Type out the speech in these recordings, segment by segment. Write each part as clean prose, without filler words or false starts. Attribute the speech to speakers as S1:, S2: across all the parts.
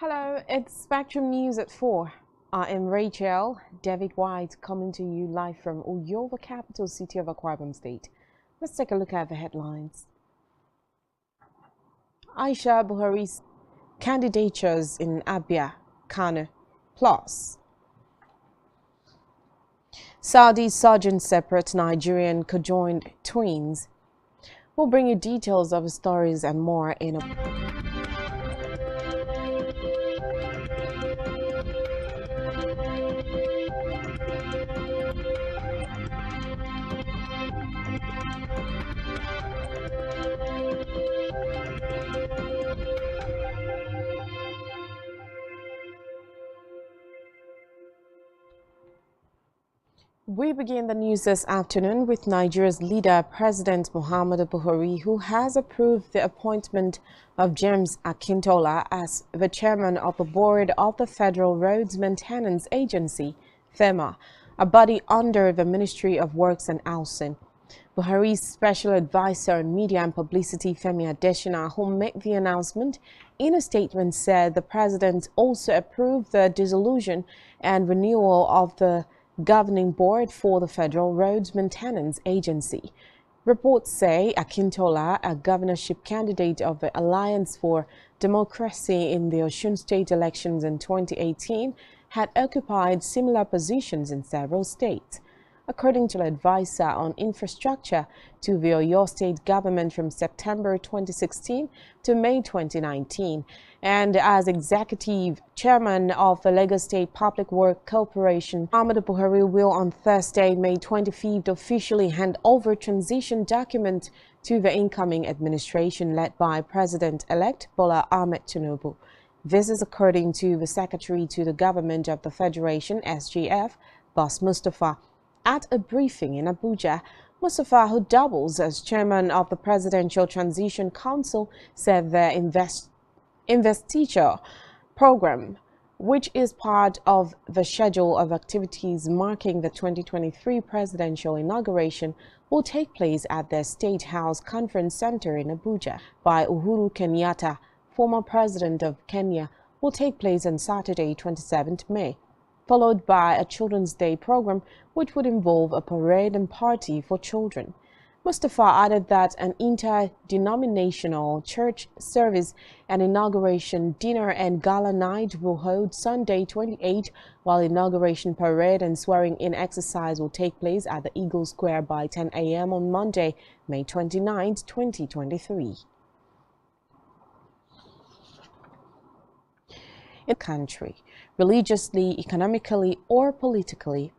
S1: Hello, it's Spectrum News at 4. I am Rachel David White coming to you live from Uyo, the capital city of Akwa Ibom State. Let's take a look at the headlines. Aisha Buhari's candidatures in Abia, Kano, plus Saudi surgeon separate Nigerian conjoined twins. We'll bring you details of the stories and more in a We begin the news this afternoon with Nigeria's leader, President Muhammadu Buhari, who has approved the appointment of James Akintola as the chairman of the board of the Federal Roads Maintenance Agency, FEMA, a body under the Ministry of Works and Housing. Buhari's special advisor on media and publicity, Femi Adesina, who made the announcement, in a statement said the president also approved the dissolution and renewal of the governing board for the Federal Roads Maintenance Agency. Reports say Akintola, a governorship candidate of the Alliance for Democracy in the Osun State elections in 2018, had occupied similar positions in several states. According to the advisor on infrastructure to the Oyo State government from September 2016 to May 2019, and as executive chairman of the Lagos State Public Works Corporation, Muhammadu Buhari will on Thursday, May 25th, officially hand over transition document to the incoming administration led by President-elect Bola Ahmed Tinubu. This is according to the Secretary to the Government of the Federation, SGF, Boss Mustafa. At a briefing in Abuja, Mustafa, who doubles as chairman of the Presidential Transition Council, said the investiture program, which is part of the schedule of activities marking the 2023 presidential inauguration, will take place at the State House Conference Center in Abuja by Uhuru Kenyatta, former president of Kenya, will take place on Saturday, 27th May. Followed by a Children's Day program, which would involve a parade and party for children. Mustafa added that an interdenominational church service and inauguration dinner and gala night will hold Sunday 28, while inauguration parade and swearing-in exercise will take place at the Eagle Square by 10 a.m. on Monday, May 29, 2023. In the country, religiously, economically, or politically,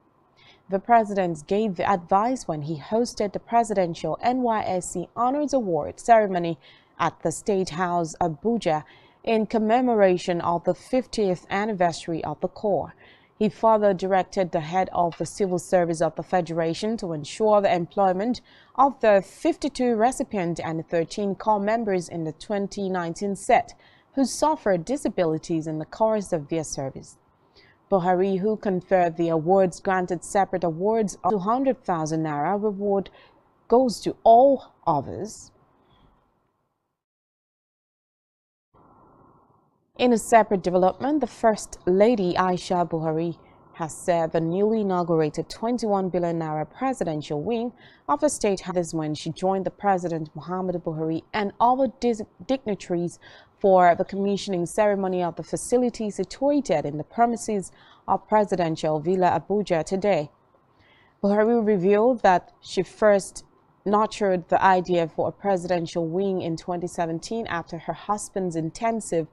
S1: the president gave the advice when he hosted the Presidential NYSC Honors Award ceremony at the State House, Abuja, in commemoration of the 50th anniversary of the Corps. He further directed the head of the Civil Service of the Federation to ensure the employment of the 52 recipients and 13 Corps members in the 2019 set who suffered disabilities in the course of their service. Buhari, who conferred the awards, granted separate awards of 200,000 naira reward goes to all others. In a separate development, the First Lady Aisha Buhari has said the newly inaugurated 21 billion naira presidential wing of the state this when she joined the President Muhammadu Buhari and other dignitaries for the commissioning ceremony of the facility situated in the premises of Presidential Villa Abuja today. Buhari revealed that she first nurtured the idea for a presidential wing in 2017 after her husband's extensive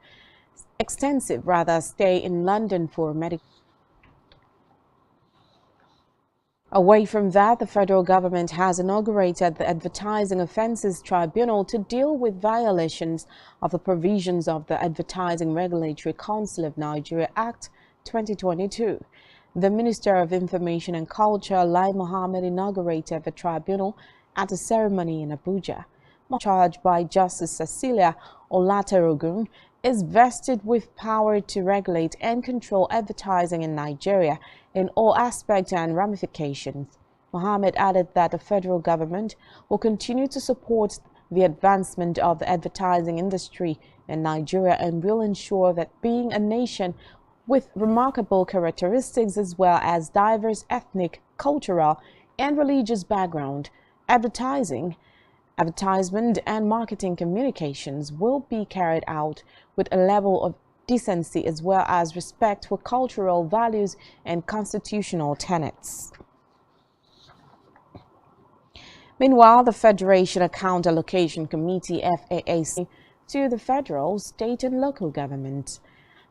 S1: stay in London for medical. Away from that, the federal government has inaugurated the Advertising Offences Tribunal to deal with violations of the provisions of the Advertising Regulatory Council of Nigeria Act 2022. The Minister of Information and Culture, Lai Mohammed, inaugurated the tribunal at a ceremony in Abuja. Charged by Justice Cecilia Olaterogun, is vested with power to regulate and control advertising in Nigeria in all aspects and ramifications. Mohammed added that the federal government will continue to support the advancement of the advertising industry in Nigeria and will ensure that being a nation with remarkable characteristics as well as diverse ethnic, cultural, and religious background, advertisement and marketing communications will be carried out with a level of decency as well as respect for cultural values and constitutional tenets. Meanwhile, the Federation Account Allocation Committee FAAC to the federal, state and local government.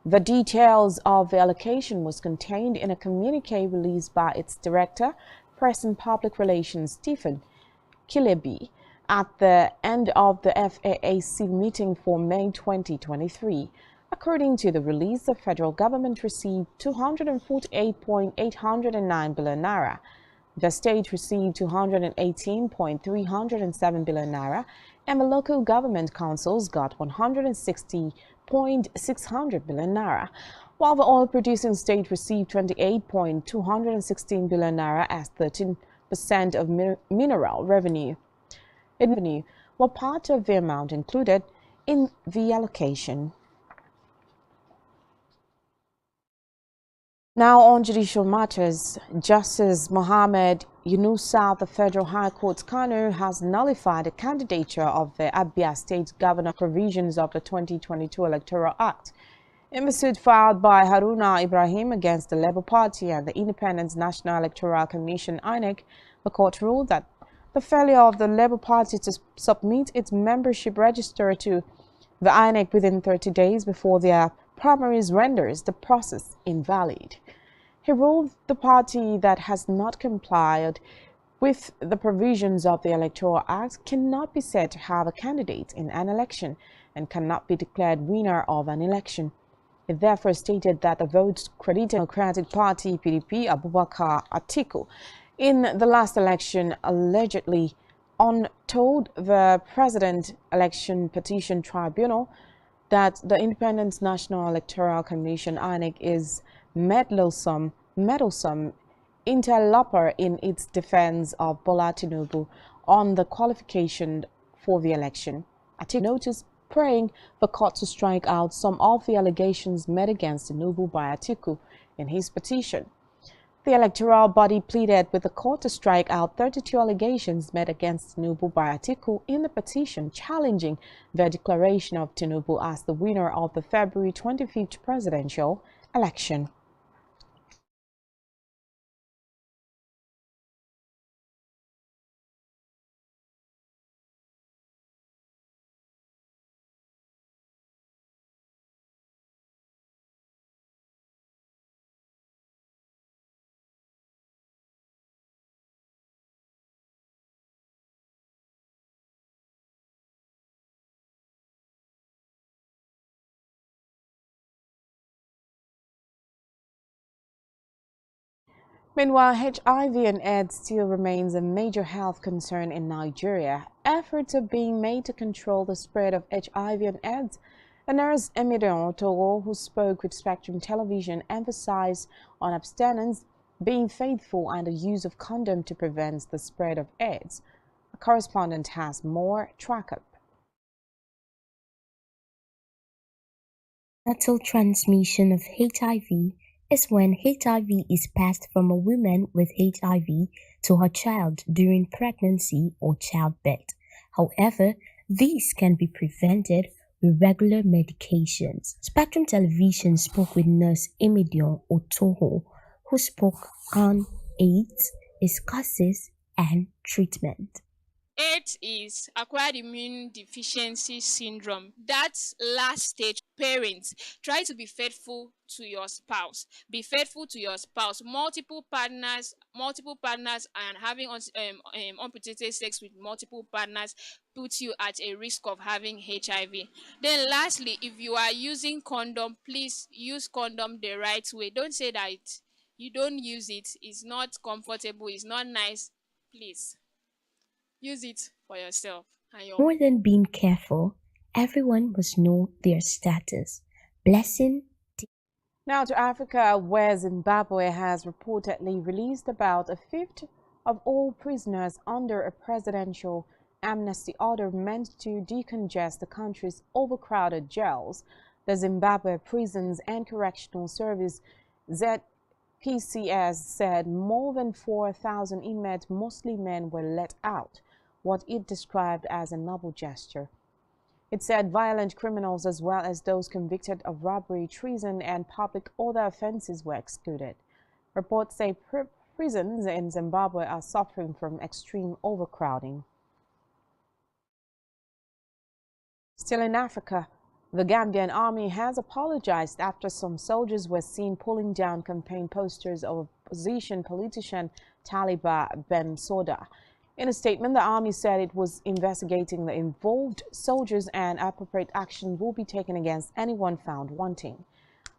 S1: The details of the allocation was contained in a communique released by its Director, Press and Public Relations, Stephen Kilebi, at the end of the FAAC meeting for May 2023. According to the release, the federal government received 248.809 billion naira. The state received 218.307 billion naira, and the local government councils got 160.600 billion naira, while the oil-producing state received 28.216 billion naira as 13% of mineral revenue. Were part of the amount included in the allocation. Now on judicial matters, Justice Mohammed Yunusa of the Federal High Court Kano has nullified the candidature of the Abia State Governor provisions of the 2022 Electoral Act. In the suit filed by Haruna Ibrahim against the Labour Party and the Independent National Electoral Commission (INEC), the court ruled that the failure of the Labour Party to submit its membership register to the INEC within 30 days before their primaries renders the process invalid. He ruled the party that has not complied with the provisions of the Electoral Act cannot be said to have a candidate in an election and cannot be declared winner of an election. It therefore stated that the votes credited Democratic Party PDP Abubakar Atiku in the last election allegedly told the President Election Petition Tribunal that the Independent National Electoral Commission (INEC) is meddlesome interloper in its defense of Bola Tinubu on the qualification for the election. Atiku noticed praying the court to strike out some of the allegations made against Tinubu by Atiku in his petition. The electoral body pleaded with the court to strike out 32 allegations made against Tinubu by Atiku in the petition challenging the declaration of Tinubu as the winner of the February 25th presidential election. Meanwhile, HIV and AIDS still remains a major health concern in Nigeria. Efforts are being made to control the spread of HIV and AIDS. A nurse, Emidion Togo, who spoke with Spectrum Television, emphasized on abstinence, being faithful, and the use of condom to prevent the spread of AIDS. A correspondent has more track-up.
S2: Natal transmission of HIV is when HIV is passed from a woman with HIV to her child during pregnancy or childbirth. However, this can be prevented with regular medications. Spectrum Television spoke with nurse Emidion Otoho, who spoke on AIDS, its causes, and treatment.
S3: AIDS is acquired immune deficiency syndrome. That's last stage. Parents, try to be faithful to your spouse. Be faithful to your spouse. Multiple partners, and having unprotected sex with multiple partners puts you at a risk of having HIV. Then lastly, if you are using condom, please use condom the right way. Don't say that you don't use it. It's not comfortable. It's not nice. Please. Use it for yourself and your.
S2: More than being careful, everyone must know their status. Blessing.
S1: Now to Africa, where Zimbabwe has reportedly released about a fifth of all prisoners under a presidential amnesty order meant to decongest the country's overcrowded jails. The Zimbabwe Prisons and Correctional Service ZPCS said more than 4,000 inmates, mostly men, were let out, what it described as a noble gesture. It said violent criminals as well as those convicted of robbery, treason, and public order offenses were excluded. Reports say prisons in Zimbabwe are suffering from extreme overcrowding. Still in Africa, the Gambian army has apologized after some soldiers were seen pulling down campaign posters of opposition politician Taliban Bensouda. In a statement, the army said it was investigating the involved soldiers and appropriate action will be taken against anyone found wanting.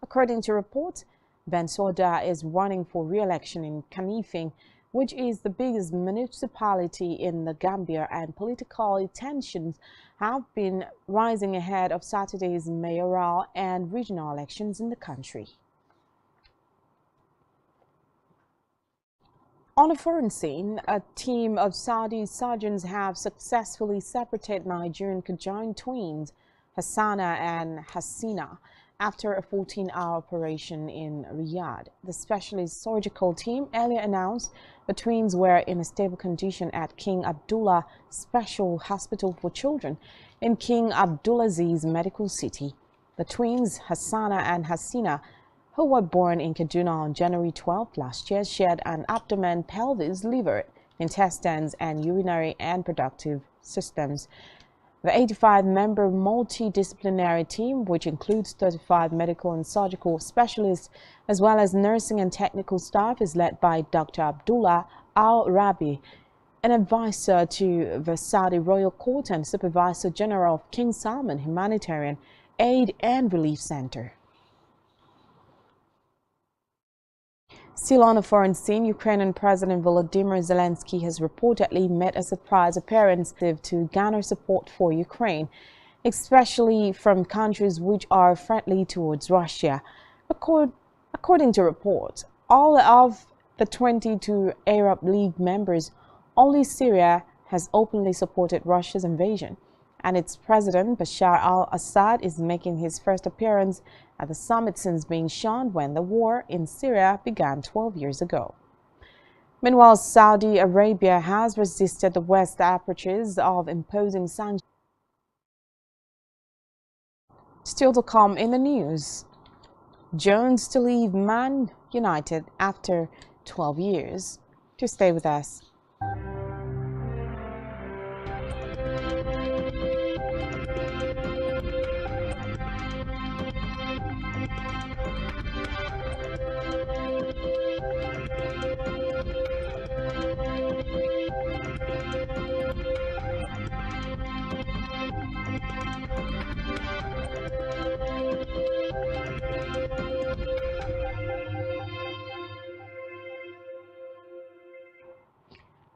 S1: According to reports, Bensouda is running for re-election in Kanifing, which is the biggest municipality in the Gambia, and political tensions have been rising ahead of Saturday's mayoral and regional elections in the country. On a foreign scene, a team of Saudi surgeons have successfully separated Nigerian conjoined twins Hassana and Hasina after a 14-hour operation in Riyadh. The specialist surgical team earlier announced the twins were in a stable condition at King Abdullah Special Hospital for Children in King Abdulaziz Medical City. The twins, Hassana and Hasina, who were born in Kaduna on January 12 last year, shared an abdomen, pelvis, liver, intestines, and urinary and reproductive systems. The 85-member multidisciplinary team, which includes 35 medical and surgical specialists, as well as nursing and technical staff, is led by Dr. Abdullah Al-Rabi, an advisor to the Saudi Royal Court and Supervisor General of King Salman Humanitarian Aid and Relief Center. Still on a foreign scene, Ukrainian President Volodymyr Zelensky has reportedly made a surprise appearance to garner support for Ukraine, especially from countries which are friendly towards Russia. According to reports, all of the 22 Arab League members, only Syria has openly supported Russia's invasion, and its president Bashar al-Assad is making his first appearance at the summit since being shunned when the war in Syria began 12 years ago. Meanwhile, Saudi Arabia has resisted the West's approaches of imposing sanctions. Still to come in the news, Jones to leave Man United after 12 years. To stay with us.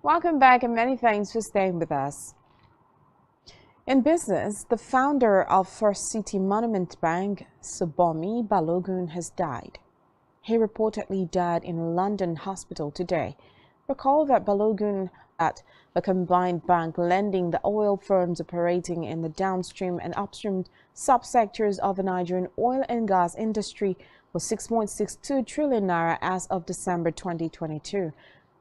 S1: Welcome back and many thanks for staying with us. In business, the founder of First City Monument Bank, Subomi Balogun, has died. He reportedly died in a London hospital today. Recall that Balogun at the combined bank lending the oil firms operating in the downstream and upstream subsectors of the Nigerian oil and gas industry was 6.62 trillion naira as of December 2022.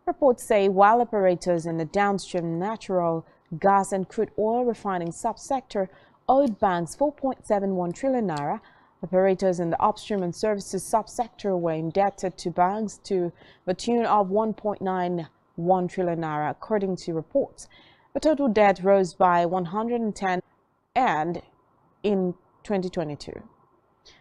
S1: Reports say while operators in the downstream natural gas and crude oil refining subsector owed banks 4.71 trillion naira, operators in the upstream and services subsector were indebted to banks to the tune of 1.91 trillion naira, according to reports. The total debt rose by 110 and in 2022.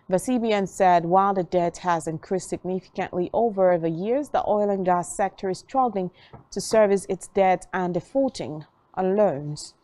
S1: The CBN said while the debt has increased significantly over the years, the oil and gas sector is struggling to service its debt and defaulting on loans.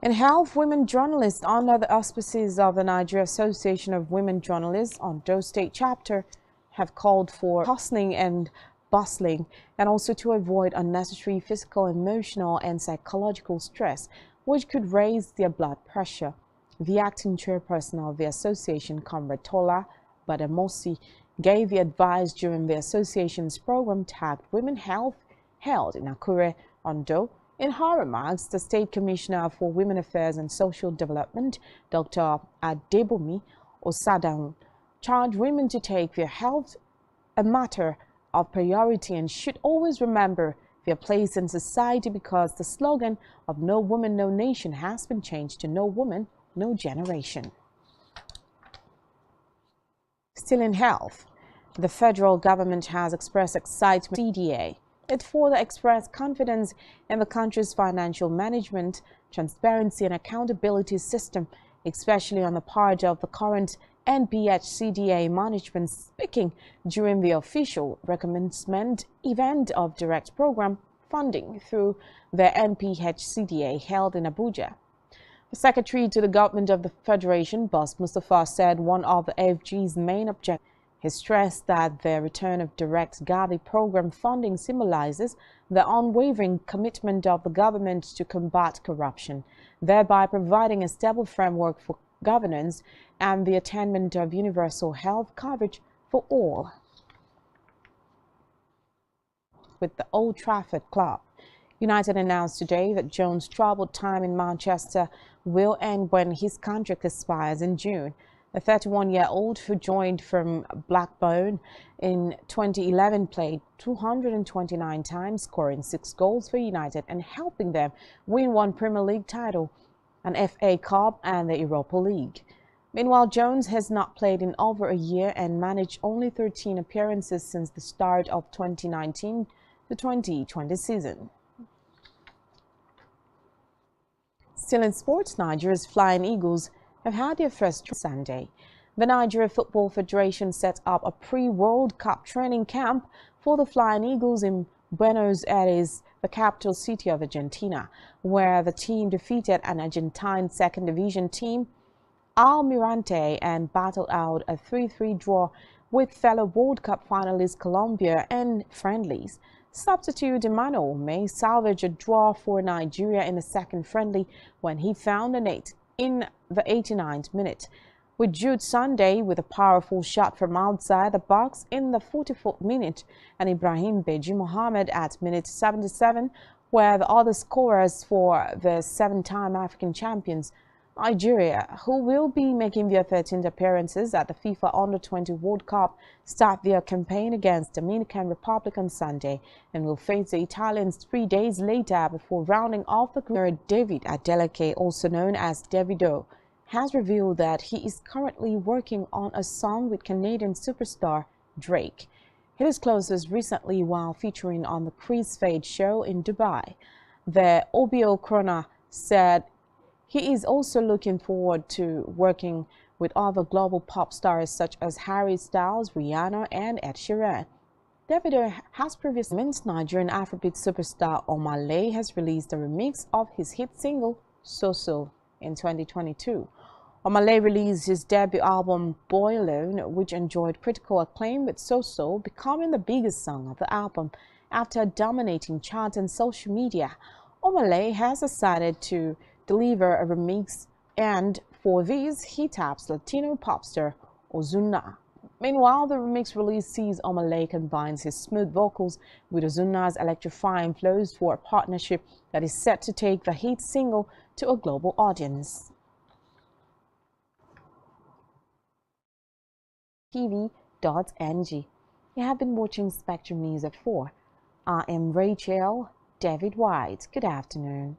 S1: In health, women journalists under the auspices of the Nigeria Association of Women Journalists, Ondo State Chapter, have called for hustling and bustling and also to avoid unnecessary physical, emotional and psychological stress, which could raise their blood pressure. The acting chairperson of the association, Comrade Tola Badamosi, gave the advice during the association's program tagged Women Health held in Akure, Ondo. In her remarks, the State Commissioner for Women Affairs and Social Development, Dr. Adebomi Osadan, charged women to take their health a matter of priority and should always remember their place in society, because the slogan of "No Woman, No Nation" has been changed to "No Woman, No Generation." Still in health, the federal government has expressed excitement CDA. It further expressed confidence in the country's financial management, transparency and accountability system, especially on the part of the current NPHCDA management, speaking during the official recommencement event of direct program funding through the NPHCDA held in Abuja. The Secretary to the Government of the Federation, Boss Mustafa, said one of the AFG's main objectives. He stressed that the return of direct Gavi program funding symbolizes the unwavering commitment of the government to combat corruption, thereby providing a stable framework for governance and the attainment of universal health coverage for all. With the Old Trafford Club, United announced today that Jones' troubled time in Manchester will end when his contract expires in June. The 31-year-old, who joined from Blackburn in 2011, played 229 times, scoring 6 goals for United and helping them win 1 Premier League title, an FA Cup and the Europa League. Meanwhile, Jones has not played in over a year and managed only 13 appearances since the start of 2019 to 2020 season. Still in sports, Nigeria's Flying Eagles have had their first Sunday. The Nigeria Football Federation set up a pre-World Cup training camp for the Flying Eagles in Buenos Aires, the capital city of Argentina, where the team defeated an Argentine second division team, Almirante, and battled out a 3-3 draw with fellow World Cup finalist Colombia in friendlies. Substitute Emmanuel may salvage a draw for Nigeria in the second friendly when he found a net in the 89th minute, with Jude Sunday with a powerful shot from outside the box in the 44th minute and Ibrahim Beji Mohammed at minute 77 were the other scorers for the 7-time African champions. Nigeria, who will be making their 13th appearances at the FIFA Under-20 World Cup, start their campaign against Dominican Republic on Sunday and will face the Italians 3 days later before rounding off the group. David Adeleke, also known as Davido, has revealed that he is currently working on a song with Canadian superstar Drake. He disclosed this recently while featuring on the Chris Fade show in Dubai. The Obio Krona said he is also looking forward to working with other global pop stars such as Harry Styles, Rihanna, and Ed Sheeran. Davido has previously mentioned Nigerian Afrobeat superstar Omah Lay has released a remix of his hit single So So in 2022. Omah Lay released his debut album Boy Alone, which enjoyed critical acclaim, with So So becoming the biggest song of the album after dominating charts and social media. Omah Lay has decided to deliver a remix, and for this he taps Latino pop star Ozuna. Meanwhile, the remix release sees Omah Lay combines his smooth vocals with Ozuna's electrifying flows for a partnership that is set to take the hit single to a global audience. TV.ng. You have been watching Spectrum News at 4. I am Rachel David White. Good afternoon.